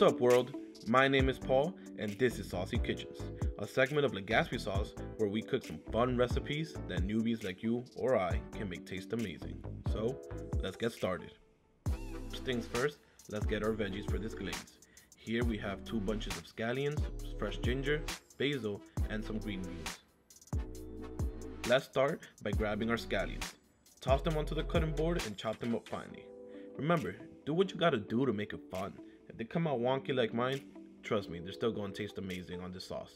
up, world? My name is Paul, and this is Saucy Kitchens, a segment of Glazed sauce where we cook some fun recipes that newbies like you or I can make taste amazing. So, let's get started. First things first, let's get our veggies for this glaze. Here we have 2 bunches of scallions, fresh ginger, basil, and some green beans. Let's start by grabbing our scallions. Toss them onto the cutting board and chop them up finely. Remember, do what you gotta do to make it fun. If they come out wonky like mine, trust me, they're still gonna taste amazing on this sauce.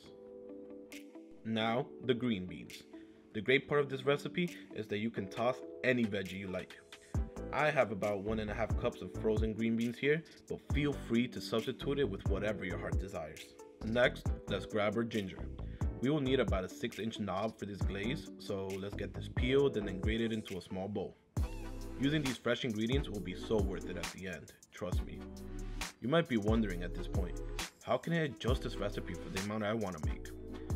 Now, the green beans. The great part of this recipe is that you can toss any veggie you like. I have about 1.5 cups of frozen green beans here, but feel free to substitute it with whatever your heart desires. Next, let's grab our ginger. We will need about a 6-inch knob for this glaze, so let's get this peeled and then grated into a small bowl. Using these fresh ingredients will be so worth it at the end, trust me. You might be wondering at this point, how can I adjust this recipe for the amount I want to make?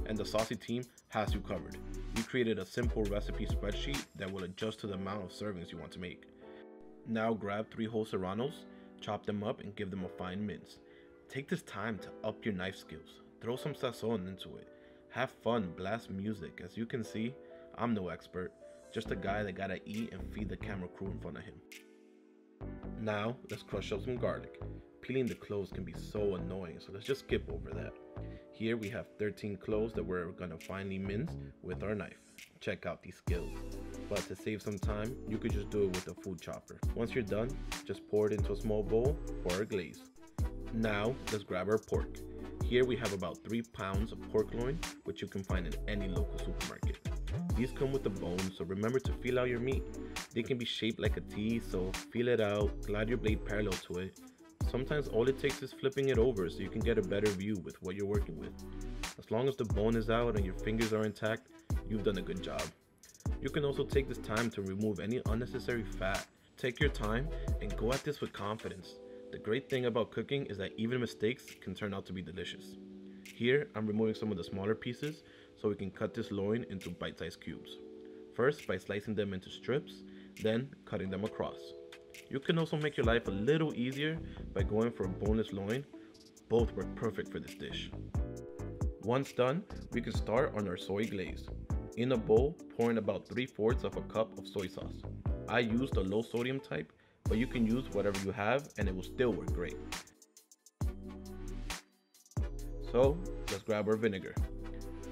And the Saucy team has you covered. We created a simple recipe spreadsheet that will adjust to the amount of servings you want to make. Now grab 3 whole serranos, chop them up and give them a fine mince. Take this time to up your knife skills. Throw some sazon into it. Have fun, blast music. As you can see, I'm no expert, just a guy that gotta eat and feed the camera crew in front of him. Now, let's crush up some garlic. Peeling the cloves can be so annoying, so let's just skip over that. Here we have 13 cloves that we're gonna finely mince with our knife. Check out these skills. But to save some time, you could just do it with a food chopper. Once you're done, just pour it into a small bowl for our glaze. Now, let's grab our pork. Here we have about 3 pounds of pork loin, which you can find in any local supermarket. These come with the bones, so remember to feel out your meat. They can be shaped like a T, so feel it out, glide your blade parallel to it. Sometimes all it takes is flipping it over so you can get a better view with what you're working with. As long as the bone is out and your fingers are intact, you've done a good job. You can also take this time to remove any unnecessary fat. Take your time and go at this with confidence. The great thing about cooking is that even mistakes can turn out to be delicious. Here, I'm removing some of the smaller pieces so we can cut this loin into bite-sized cubes. First, by slicing them into strips, then cutting them across. You can also make your life a little easier by going for a boneless loin. Both work perfect for this dish. Once done, we can start on our soy glaze. In a bowl, pour in about 3/4 of a cup of soy sauce. I used a low sodium type, but you can use whatever you have and it will still work great. So, let's grab our vinegar.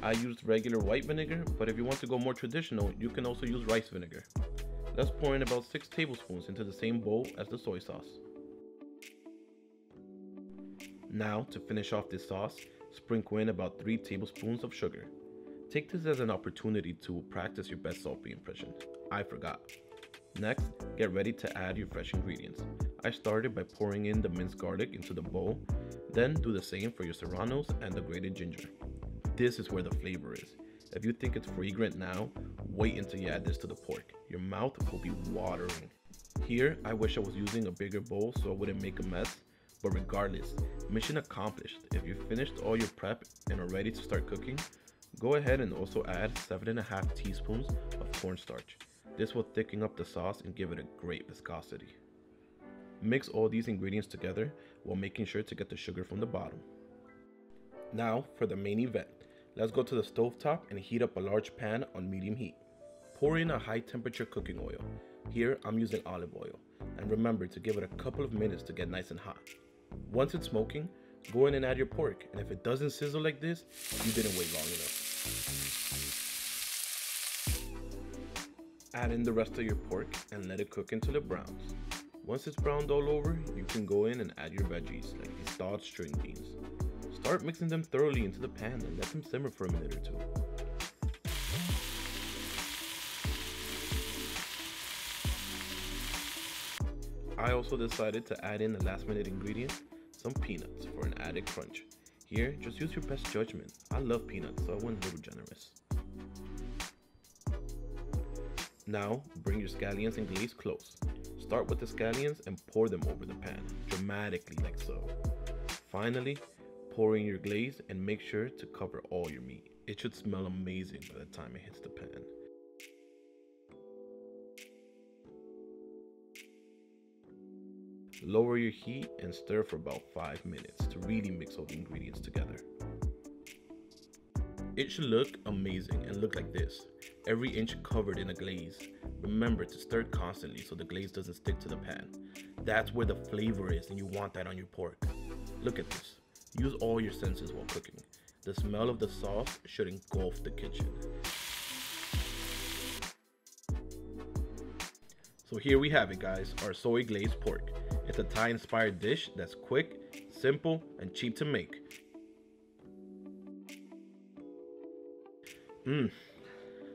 I used regular white vinegar, but if you want to go more traditional, you can also use rice vinegar. Let's pour in about 6 tablespoons into the same bowl as the soy sauce. Now, to finish off this sauce, sprinkle in about 3 tablespoons of sugar. Take this as an opportunity to practice your best salty impression. I forgot. Next, get ready to add your fresh ingredients. I started by pouring in the minced garlic into the bowl, then do the same for your serranos and the grated ginger. This is where the flavor is. If you think it's fragrant now, wait until you add this to the pork. Your mouth will be watering. Here, I wish I was using a bigger bowl so I wouldn't make a mess, but regardless, mission accomplished. If you finished all your prep and are ready to start cooking, go ahead and also add 7.5 teaspoons of cornstarch. This will thicken up the sauce and give it a great viscosity. Mix all these ingredients together while making sure to get the sugar from the bottom. Now for the main event. Let's go to the stovetop and heat up a large pan on medium heat. Pour in a high temperature cooking oil. Here I'm using olive oil. And remember to give it a couple of minutes to get nice and hot. Once it's smoking, go in and add your pork. And if it doesn't sizzle like this, you didn't wait long enough. Add in the rest of your pork and let it cook until it browns. Once it's browned all over, you can go in and add your veggies like these thawed string beans. Start mixing them thoroughly into the pan and let them simmer for a minute or 2. I also decided to add in a last minute ingredient, some peanuts for an added crunch. Here, just use your best judgment. I love peanuts, so I went a little generous. Now, bring your scallions and glaze close. Start with the scallions and pour them over the pan, dramatically like so. Finally, pour in your glaze and make sure to cover all your meat. It should smell amazing by the time it hits the pan. Lower your heat and stir for about 5 minutes to really mix all the ingredients together. It should look amazing and look like this, every inch covered in a glaze. Remember to stir it constantly so the glaze doesn't stick to the pan. That's where the flavor is, and you want that on your pork. Look at this. Use all your senses while cooking. The smell of the sauce should engulf the kitchen. So here we have it, guys, our soy glazed pork. It's a Thai inspired dish that's quick, simple, and cheap to make.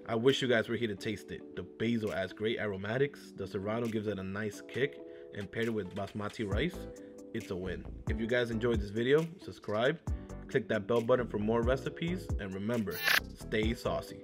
I wish you guys were here to taste it. The basil adds great aromatics, the serrano gives it a nice kick, and paired it with basmati rice, it's a win. If you guys enjoyed this video, subscribe, click that bell button for more recipes, and remember, stay saucy.